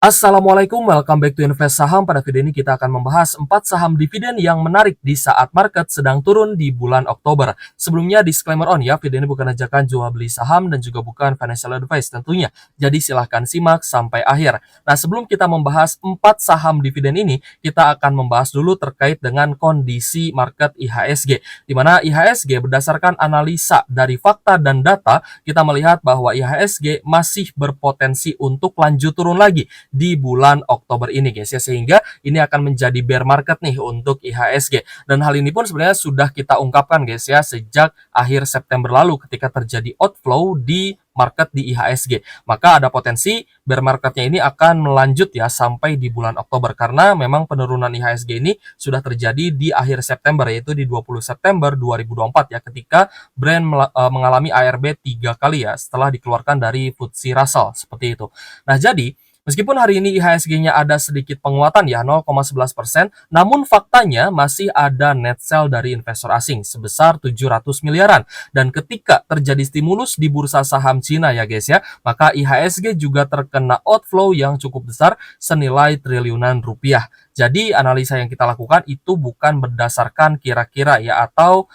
Assalamualaikum, welcome back to Invest Saham. Pada video ini kita akan membahas 4 saham dividen yang menarik di saat market sedang turun di bulan Oktober. Sebelumnya disclaimer on ya, video ini bukan ajakan jual beli saham dan juga bukan financial advice tentunya. Jadi silahkan simak sampai akhir. Nah, sebelum kita membahas 4 saham dividen ini, kita akan membahas dulu terkait dengan kondisi market IHSG. Di mana IHSG berdasarkan analisa dari fakta dan data, kita melihat bahwa IHSG masih berpotensi untuk lanjut turun lagi di bulan Oktober ini guys ya, sehingga ini akan menjadi bear market nih untuk IHSG, dan hal ini pun sebenarnya sudah kita ungkapkan guys ya sejak akhir September lalu ketika terjadi outflow di market di IHSG, maka ada potensi bear marketnya ini akan melanjut ya sampai di bulan Oktober, karena memang penurunan IHSG ini sudah terjadi di akhir September, yaitu di 20 September 2024 ya, ketika Brent mengalami ARB 3 kali ya setelah dikeluarkan dari FTSE Russell seperti itu. Nah, jadi meskipun hari ini IHSG-nya ada sedikit penguatan ya 0,11%, namun faktanya masih ada net sell dari investor asing sebesar 700 miliaran. Dan ketika terjadi stimulus di bursa saham Cina ya guys ya, maka IHSG juga terkena outflow yang cukup besar senilai triliunan rupiah. Jadi analisa yang kita lakukan itu bukan berdasarkan kira-kira ya atau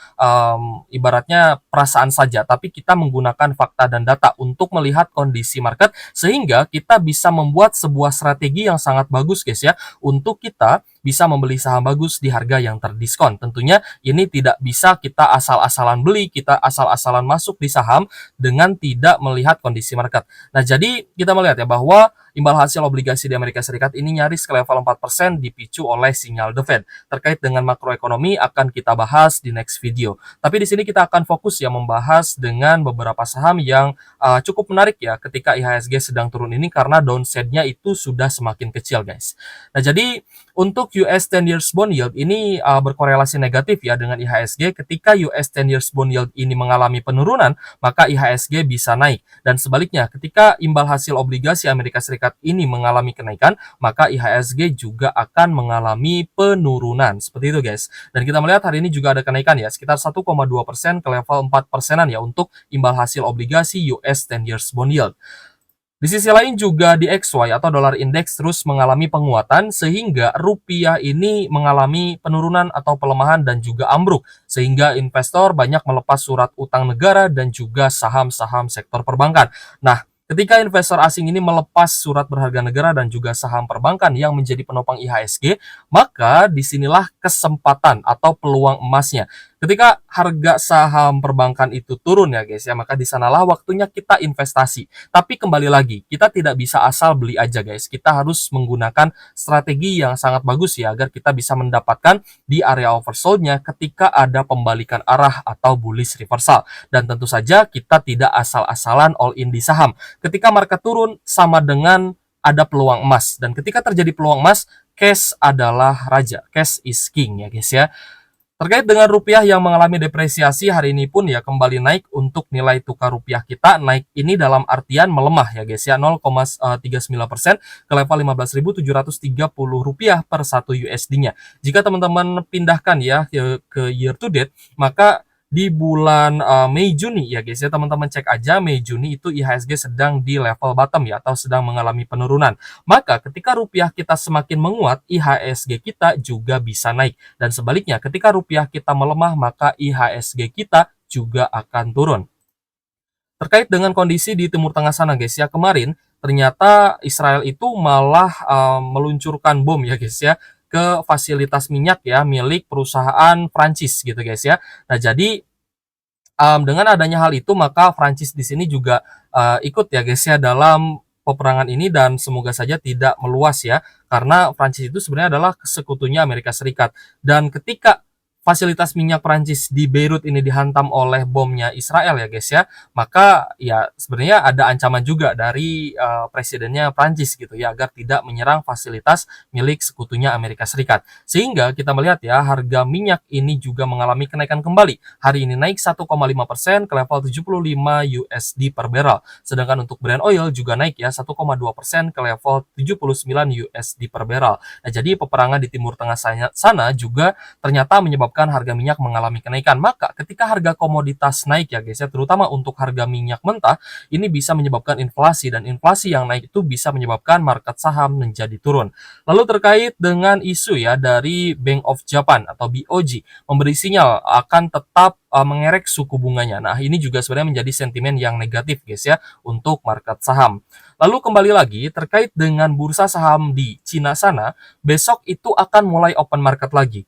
ibaratnya perasaan saja, tapi kita menggunakan fakta dan data untuk melihat kondisi market sehingga kita bisa membuat sebuah strategi yang sangat bagus guys ya, untuk kita bisa membeli saham bagus di harga yang terdiskon. Tentunya ini tidak bisa kita asal-asalan beli, kita asal-asalan masuk di saham dengan tidak melihat kondisi market. Nah, jadi kita melihat ya bahwa imbal hasil obligasi di Amerika Serikat ini nyaris ke level 4% dipicu oleh sinyal The Fed. Terkait dengan makroekonomi akan kita bahas di next video. Tapi di sini kita akan fokus ya membahas dengan beberapa saham yang cukup menarik ya ketika IHSG sedang turun ini, karena downside-nya itu sudah semakin kecil guys. Nah, jadi untuk US 10 years bond yield ini berkorelasi negatif ya dengan IHSG. Ketika US 10 years bond yield ini mengalami penurunan, maka IHSG bisa naik. Dan sebaliknya, ketika imbal hasil obligasi Amerika Serikat ini mengalami kenaikan, maka IHSG juga akan mengalami penurunan. Seperti itu guys. Dan kita melihat hari ini juga ada kenaikan ya, sekitar 1,2% ke level 4%-an ya untuk imbal hasil obligasi US 10 years bond yield. Di sisi lain juga di XY atau dollar index terus mengalami penguatan sehingga rupiah ini mengalami penurunan atau pelemahan dan juga ambruk, sehingga investor banyak melepas surat utang negara dan juga saham-saham sektor perbankan. Nah, ketika investor asing ini melepas surat berharga negara dan juga saham perbankan yang menjadi penopang IHSG, maka disinilah kesempatan atau peluang emasnya. Ketika harga saham perbankan itu turun ya guys ya, maka di sanalah waktunya kita investasi. Tapi kembali lagi, kita tidak bisa asal beli aja guys. Kita harus menggunakan strategi yang sangat bagus ya, agar kita bisa mendapatkan di area oversold-nya ketika ada pembalikan arah atau bullish reversal. Dan tentu saja kita tidak asal-asalan all in di saham. Ketika market turun sama dengan ada peluang emas. Dan ketika terjadi peluang emas, cash adalah raja. Cash is king ya guys ya. Terkait dengan rupiah yang mengalami depresiasi hari ini pun ya kembali naik untuk nilai tukar rupiah kita. Naik ini dalam artian melemah ya guys ya, 0,39% ke level 15.730 rupiah per 1 USD-nya. Jika teman-teman pindahkan ya ke year to date, maka di bulan Mei Juni ya guys ya, teman-teman cek aja Mei Juni itu IHSG sedang di level bottom ya, atau sedang mengalami penurunan. Maka ketika rupiah kita semakin menguat, IHSG kita juga bisa naik, dan sebaliknya ketika rupiah kita melemah, maka IHSG kita juga akan turun. Terkait dengan kondisi di Timur Tengah sana guys ya, kemarin ternyata Israel itu malah meluncurkan bom ya guys ya ke fasilitas minyak ya milik perusahaan Prancis gitu guys ya. Nah, jadi dengan adanya hal itu, maka Prancis di sini juga ikut ya guys ya dalam peperangan ini, dan semoga saja tidak meluas ya, karena Prancis itu sebenarnya adalah sekutunya Amerika Serikat. Dan ketika fasilitas minyak Prancis di Beirut ini dihantam oleh bomnya Israel ya guys ya, maka ya sebenarnya ada ancaman juga dari presidennya Prancis gitu ya, agar tidak menyerang fasilitas milik sekutunya Amerika Serikat. Sehingga kita melihat ya harga minyak ini juga mengalami kenaikan kembali. Hari ini naik 1,5% ke level 75 USD per barrel. Sedangkan untuk Brent oil juga naik ya 1,2% ke level 79 USD per barrel. Nah, jadi peperangan di Timur Tengah sana juga ternyata menyebabkan menyebabkan harga minyak mengalami kenaikan. Maka ketika harga komoditas naik ya guys ya, terutama untuk harga minyak mentah, ini bisa menyebabkan inflasi, dan inflasi yang naik itu bisa menyebabkan market saham menjadi turun. Lalu terkait dengan isu ya dari Bank of Japan atau BOJ memberi sinyal akan tetap mengerek suku bunganya. Nah, ini juga sebenarnya menjadi sentimen yang negatif guys ya untuk market saham. Lalu kembali lagi terkait dengan bursa saham di Cina sana, besok itu akan mulai open market lagi.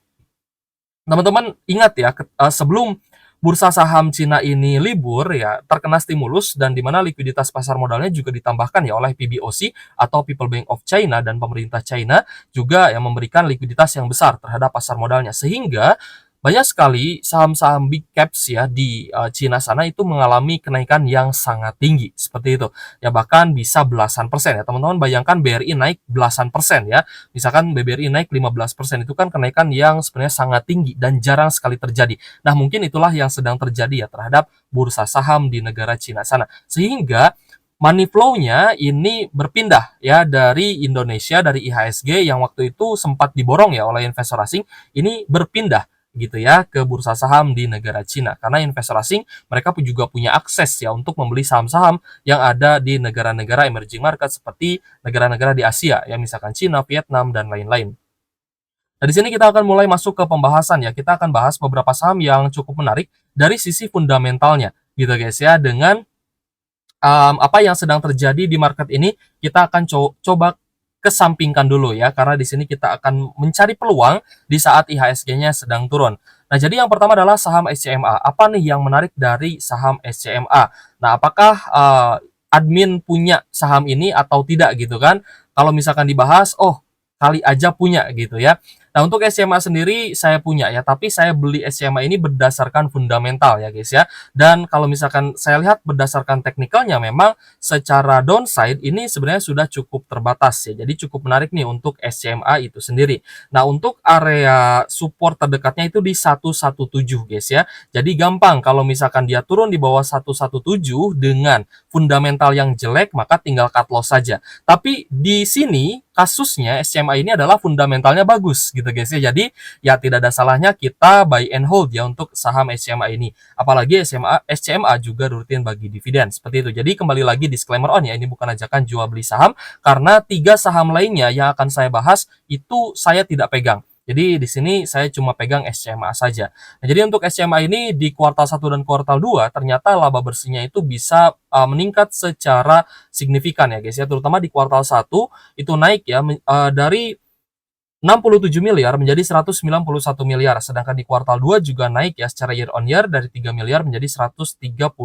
Teman-teman ingat ya, sebelum bursa saham Cina ini libur ya, terkena stimulus dan di mana likuiditas pasar modalnya juga ditambahkan ya oleh PBOC atau People Bank of China, dan pemerintah China juga yang memberikan likuiditas yang besar terhadap pasar modalnya, sehingga banyak sekali saham-saham big caps ya di Cina sana itu mengalami kenaikan yang sangat tinggi seperti itu. Ya bahkan bisa belasan persen ya. Teman-teman bayangkan BRI naik belasan persen ya. Misalkan BBRI naik 15% itu kan kenaikan yang sebenarnya sangat tinggi dan jarang sekali terjadi. Nah, mungkin itulah yang sedang terjadi ya terhadap bursa saham di negara Cina sana. Sehingga money flow-nya ini berpindah ya dari Indonesia, dari IHSG yang waktu itu sempat diborong ya oleh investor asing, ini berpindah gitu ya ke bursa saham di negara Cina, karena investor asing mereka pun juga punya akses ya untuk membeli saham-saham yang ada di negara-negara emerging market seperti negara-negara di Asia ya, misalkan Cina, Vietnam, dan lain-lain. Nah, di sini kita akan mulai masuk ke pembahasan ya. Kita akan bahas beberapa saham yang cukup menarik dari sisi fundamentalnya gitu guys ya. Dengan apa yang sedang terjadi di market ini, kita akan coba kesampingkan dulu ya, karena di sini kita akan mencari peluang di saat IHSG-nya sedang turun. Nah, jadi yang pertama adalah saham SCMA. Apa nih yang menarik dari saham SCMA? Nah, apakah admin punya saham ini atau tidak gitu kan? Kalau misalkan dibahas, oh kali aja punya gitu ya. Nah, untuk SCMA sendiri saya punya ya, tapi saya beli SCMA ini berdasarkan fundamental ya guys ya. Dan kalau misalkan saya lihat berdasarkan teknikalnya, memang secara downside ini sebenarnya sudah cukup terbatas ya. Jadi cukup menarik nih untuk SCMA itu sendiri. Nah, untuk area support terdekatnya itu di 117 guys ya. Jadi gampang kalau misalkan dia turun di bawah 117 dengan fundamental yang jelek, maka tinggal cut loss saja. Tapi di sini kasusnya SCMA ini adalah fundamentalnya bagus gitu guys ya. Jadi ya tidak ada salahnya kita buy and hold ya untuk saham SCMA ini. Apalagi SCMA juga rutin bagi dividen seperti itu. Jadi kembali lagi disclaimer on ya, ini bukan ajakan jual beli saham, karena 3 saham lainnya yang akan saya bahas itu saya tidak pegang. Jadi di sini saya cuma pegang SCMA saja. Nah, jadi untuk SCMA ini di kuartal 1 dan kuartal 2 ternyata laba bersihnya itu bisa meningkat secara signifikan ya guys ya. Terutama di kuartal 1 itu naik ya dari 67 miliar menjadi 191 miliar. Sedangkan di kuartal 2 juga naik ya secara year on year dari 3 miliar menjadi 137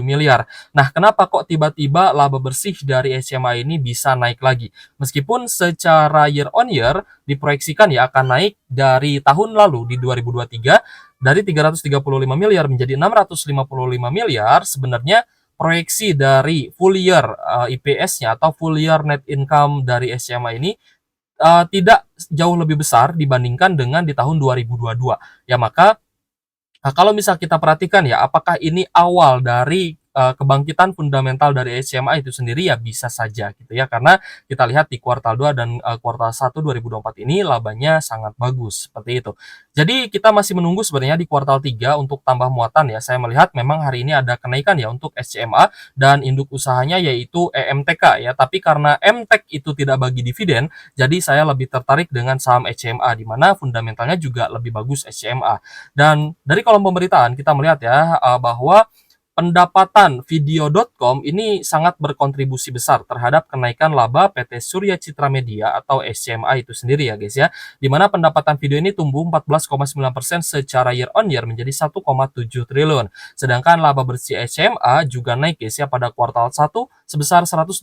miliar. Nah, kenapa kok tiba-tiba laba bersih dari SCMA ini bisa naik lagi? Meskipun secara year on year diproyeksikan ya akan naik dari tahun lalu di 2023 dari 335 miliar menjadi 655 miliar, sebenarnya proyeksi dari full year IPS-nya atau full year net income dari SCMA ini tidak jauh lebih besar dibandingkan dengan di tahun 2022. Ya maka kalau misal kita perhatikan ya, apakah ini awal dari kebangkitan fundamental dari SCMA itu sendiri, ya bisa saja gitu ya, karena kita lihat di kuartal 2 dan kuartal 1 2024 ini labanya sangat bagus seperti itu. Jadi kita masih menunggu sebenarnya di kuartal 3 untuk tambah muatan ya. Saya melihat memang hari ini ada kenaikan ya untuk SCMA dan induk usahanya yaitu EMTK ya, tapi karena MTEK itu tidak bagi dividen, jadi saya lebih tertarik dengan saham SCMA di mana fundamentalnya juga lebih bagus SCMA. Dan dari kolom pemberitaan kita melihat ya bahwa pendapatan Video.com ini sangat berkontribusi besar terhadap kenaikan laba PT Surya Citra Media atau SCMA itu sendiri ya guys ya. Di mana pendapatan video ini tumbuh 14,9% secara year on year menjadi 1,7 triliun. Sedangkan laba bersih SCMA juga naik guys ya pada kuartal 1 sebesar 185%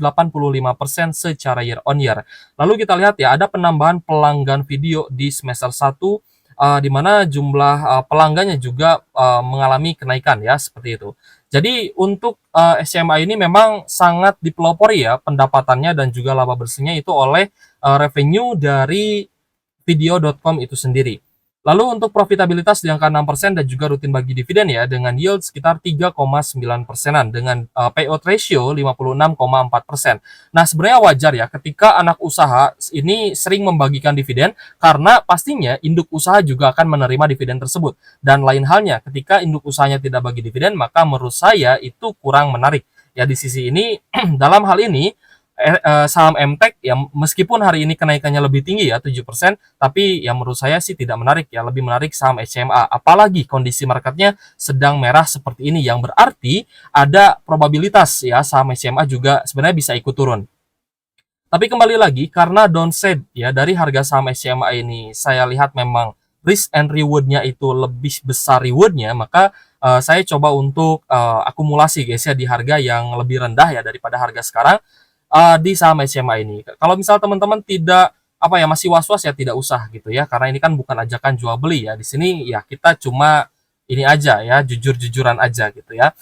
secara year on year. Lalu kita lihat ya ada penambahan pelanggan video di semester 1 di mana jumlah pelanggannya juga mengalami kenaikan ya seperti itu. Jadi untuk SCMA ini memang sangat dipelopori ya pendapatannya dan juga laba bersihnya itu oleh revenue dari Video.com itu sendiri. Lalu untuk profitabilitas di angka 6% dan juga rutin bagi dividen ya, dengan yield sekitar 3,9%-an dengan payout ratio 56,4%. Nah, sebenarnya wajar ya ketika anak usaha ini sering membagikan dividen karena pastinya induk usaha juga akan menerima dividen tersebut. Dan lain halnya ketika induk usahanya tidak bagi dividen, maka menurut saya itu kurang menarik. Ya di sisi ini dalam hal ini saham MTEK ya meskipun hari ini kenaikannya lebih tinggi ya 7%, tapi yang menurut saya sih tidak menarik ya, lebih menarik saham SCMA. Apalagi kondisi marketnya sedang merah seperti ini yang berarti ada probabilitas ya saham SCMA juga sebenarnya bisa ikut turun. Tapi kembali lagi karena downside ya dari harga saham SCMA ini saya lihat memang risk and reward-nya itu lebih besar reward-nya, maka saya coba untuk akumulasi guys ya di harga yang lebih rendah ya daripada harga sekarang di saham SCMA ini. Kalau misal teman-teman tidak apa ya masih was-was ya tidak usah gitu ya karena ini kan bukan ajakan jual beli ya. Di sini ya kita cuma ini aja ya jujur-jujuran aja gitu ya.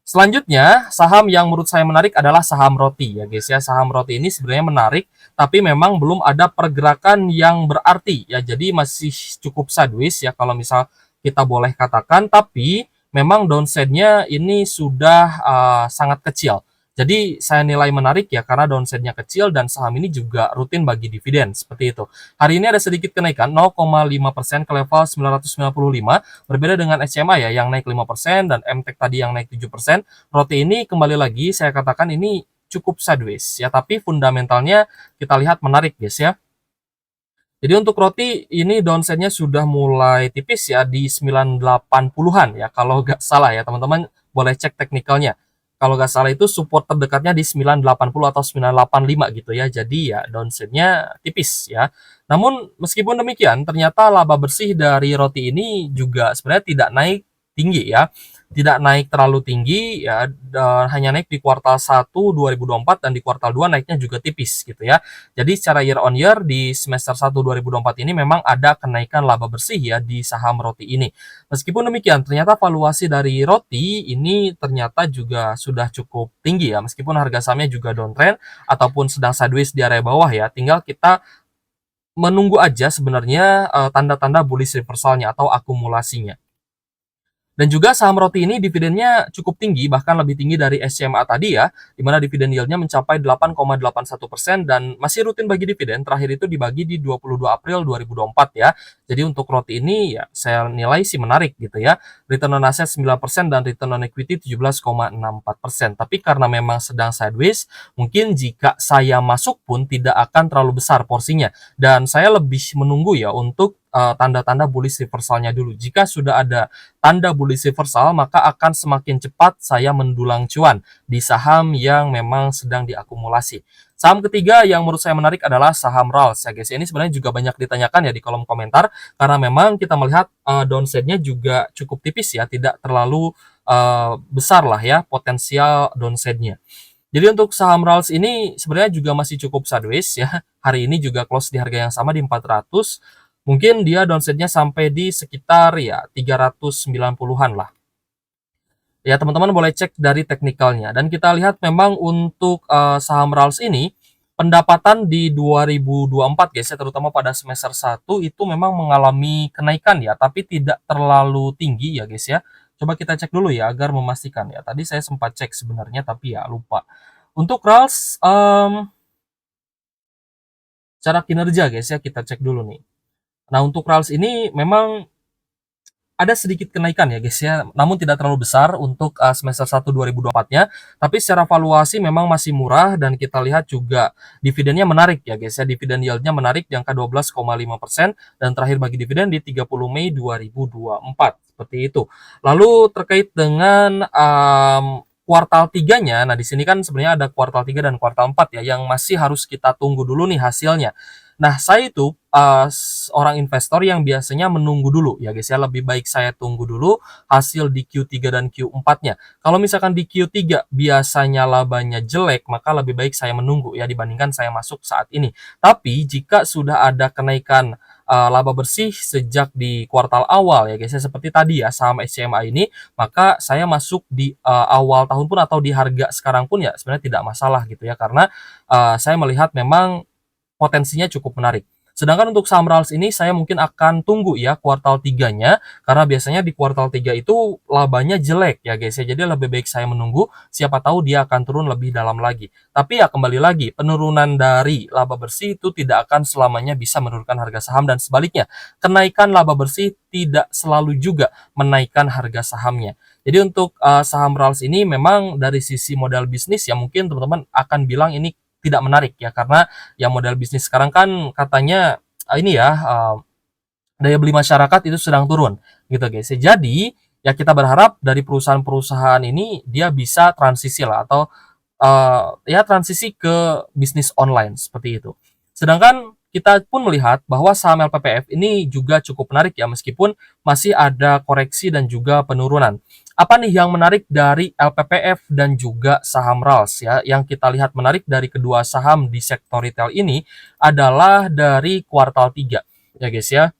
Selanjutnya, saham yang menurut saya menarik adalah saham roti ya guys ya. Saham roti ini sebenarnya menarik, tapi memang belum ada pergerakan yang berarti ya. Jadi masih cukup sideways ya kalau misal kita boleh katakan, tapi memang downside-nya ini sudah sangat kecil. Jadi saya nilai menarik ya karena downside-nya kecil dan saham ini juga rutin bagi dividen seperti itu. Hari ini ada sedikit kenaikan 0,5% ke level 995, berbeda dengan SCMA ya yang naik 5% dan MTEK tadi yang naik 7%. Roti ini kembali lagi saya katakan ini cukup sideways ya, tapi fundamentalnya kita lihat menarik guys ya. Jadi untuk roti ini downside-nya sudah mulai tipis ya di 980-an ya kalau nggak salah ya teman-teman boleh cek teknikalnya. Kalau nggak salah itu support terdekatnya di 980 atau 985 gitu ya. Jadi ya downside-nya tipis ya. Namun meskipun demikian ternyata laba bersih dari roti ini juga sebenarnya tidak naik tinggi ya. Tidak naik terlalu tinggi ya, hanya naik di kuartal 1 2024 dan di kuartal 2 naiknya juga tipis gitu ya. Jadi secara year on year di semester 1 2024 ini memang ada kenaikan laba bersih ya di saham roti ini. Meskipun demikian, ternyata valuasi dari roti ini ternyata juga sudah cukup tinggi ya, meskipun harga sahamnya juga downtrend ataupun sedang sideways di area bawah ya. Tinggal kita menunggu aja sebenarnya tanda-tanda bullish reversalnya atau akumulasinya. Dan juga saham roti ini dividennya cukup tinggi, bahkan lebih tinggi dari SCMA tadi ya, di mana dividen yieldnya mencapai 8,81% dan masih rutin bagi dividen, terakhir itu dibagi di 22 April 2024 ya. Jadi untuk roti ini ya saya nilai sih menarik gitu ya. Return on asset 9% dan return on equity 17,64%. Tapi karena memang sedang sideways, mungkin jika saya masuk pun tidak akan terlalu besar porsinya. Dan saya lebih menunggu ya untuk tanda-tanda bullish reversalnya dulu. Jika sudah ada tanda bullish reversal, maka akan semakin cepat saya mendulang cuan di saham yang memang sedang diakumulasi. Saham ketiga yang menurut saya menarik adalah saham RALS ya guys. Ini sebenarnya juga banyak ditanyakan ya di kolom komentar karena memang kita melihat downside-nya juga cukup tipis ya, tidak terlalu besar lah ya potensial downside-nya. Jadi untuk saham RALS ini sebenarnya juga masih cukup sideways ya. Hari ini juga close di harga yang sama di 400. Mungkin dia downside-nya sampai di sekitar ya 390-an lah. Ya teman-teman boleh cek dari teknikalnya. Dan kita lihat memang untuk saham RALS ini pendapatan di 2024 guys ya, terutama pada semester 1 itu memang mengalami kenaikan ya, tapi tidak terlalu tinggi ya guys ya. Coba kita cek dulu ya agar memastikan ya. Tadi saya sempat cek sebenarnya tapi ya lupa. Untuk RALS cara kinerja guys ya kita cek dulu nih. Nah, untuk RALS ini memang ada sedikit kenaikan ya guys ya, namun tidak terlalu besar untuk semester 1 2024-nya, tapi secara valuasi memang masih murah dan kita lihat juga dividennya menarik ya guys ya, dividen yield-nya menarik di angka 12,5% dan terakhir bagi dividen di 30 Mei 2024, seperti itu. Lalu terkait dengan kuartal 3-nya, nah di sini kan sebenarnya ada kuartal 3 dan kuartal 4 ya yang masih harus kita tunggu dulu nih hasilnya. Nah, saya itu orang investor yang biasanya menunggu dulu ya guys ya, lebih baik saya tunggu dulu hasil di Q3 dan Q4-nya. Kalau misalkan di Q3 biasanya labanya jelek, maka lebih baik saya menunggu ya dibandingkan saya masuk saat ini. Tapi jika sudah ada kenaikan laba bersih sejak di kuartal awal ya guys ya, seperti tadi ya saham SCMA ini, maka saya masuk di awal tahun pun atau di harga sekarang pun ya sebenarnya tidak masalah gitu ya, karena saya melihat memang potensinya cukup menarik. Sedangkan untuk saham RALS ini saya mungkin akan tunggu ya kuartal 3-nya, karena biasanya di kuartal 3 itu labanya jelek ya guys ya. Jadi lebih baik saya menunggu, siapa tahu dia akan turun lebih dalam lagi. Tapi ya kembali lagi, penurunan dari laba bersih itu tidak akan selamanya bisa menurunkan harga saham dan sebaliknya. Kenaikan laba bersih tidak selalu juga menaikkan harga sahamnya. Jadi untuk saham RALS ini memang dari sisi modal bisnis ya mungkin teman-teman akan bilang ini tidak menarik ya, karena ya modal bisnis sekarang kan katanya ini ya daya beli masyarakat itu sedang turun gitu guys. Jadi ya kita berharap dari perusahaan-perusahaan ini dia bisa transisi lah, atau ya transisi ke bisnis online seperti itu. Sedangkan kita pun melihat bahwa saham LPPF ini juga cukup menarik ya, meskipun masih ada koreksi dan juga penurunan. Apa nih yang menarik dari LPPF dan juga saham RALS ya? Yang kita lihat menarik dari kedua saham di sektor retail ini adalah dari kuartal 3 ya guys ya.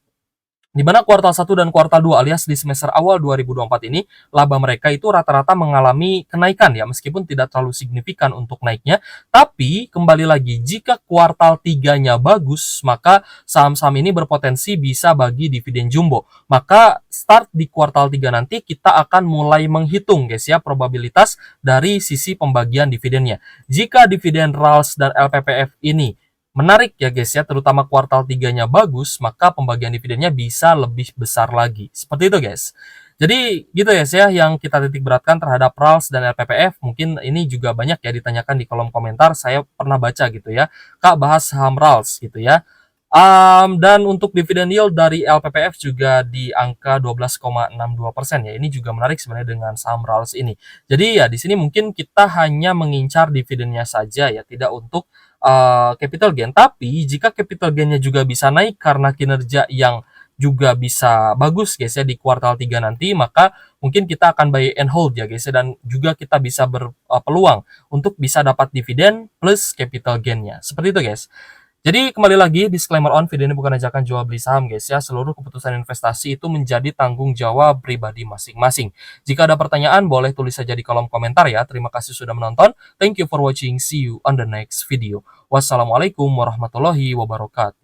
Di mana kuartal 1 dan kuartal 2 alias di semester awal 2024 ini, laba mereka itu rata-rata mengalami kenaikan ya, meskipun tidak terlalu signifikan untuk naiknya. Tapi kembali lagi, jika kuartal 3-nya bagus, maka saham-saham ini berpotensi bisa bagi dividen jumbo. Maka start di kuartal 3 nanti kita akan mulai menghitung guys ya, probabilitas dari sisi pembagian dividennya. Jika dividen RALS dan LPPF ini menarik ya guys ya, terutama kuartal 3-nya bagus, maka pembagian dividennya bisa lebih besar lagi. Seperti itu guys. Jadi gitu ya guys ya, yang kita titik beratkan terhadap RALS dan LPPF. Mungkin ini juga banyak ya ditanyakan di kolom komentar, saya pernah baca gitu ya. Kak bahas saham RALS gitu ya. Dan untuk dividen yield dari LPPF juga di angka 12,62% ya. Ini juga menarik sebenarnya dengan saham RALS ini. Jadi ya di sini mungkin kita hanya mengincar dividennya saja ya, tidak untuk capital gain. Tapi jika capital gainnya juga bisa naik karena kinerja yang juga bisa bagus guys ya di kuartal 3 nanti, maka mungkin kita akan buy and hold ya guys ya, dan juga kita bisa berpeluang untuk bisa dapat dividen plus capital gainnya. Seperti itu guys. Jadi kembali lagi, disclaimer on, video ini bukan ajakan jual beli saham guys ya. Seluruh keputusan investasi itu menjadi tanggung jawab pribadi masing-masing. Jika ada pertanyaan boleh tulis saja di kolom komentar ya. Terima kasih sudah menonton. Thank you for watching. See you on the next video. Wassalamualaikum warahmatullahi wabarakatuh.